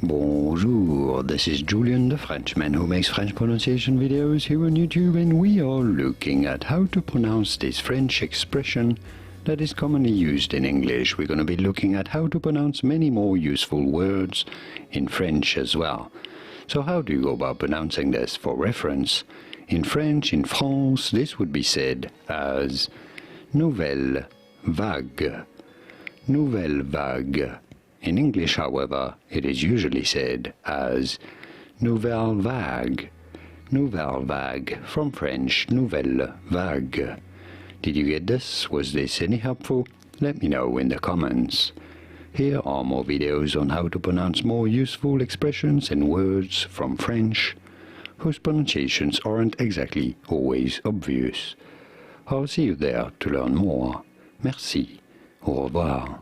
Bonjour, this is Julien the Frenchman who makes French pronunciation videos here on YouTube, and we are looking at how to pronounce this French expression that is commonly used in English. We're going to be looking at how to pronounce many more useful words in French as well. So how do you go about pronouncing this? For reference, in French, in France, this would be said as Nouvelle vague. Nouvelle vague. In English, however, it is usually said as Nouvelle vague. Nouvelle vague, from French, Nouvelle vague. Did you get this? Was this any helpful? Let me know in the comments. Here are more videos on how to pronounce more useful expressions and words from French, whose pronunciations aren't exactly always obvious. I'll see you there to learn more. Merci. Au revoir.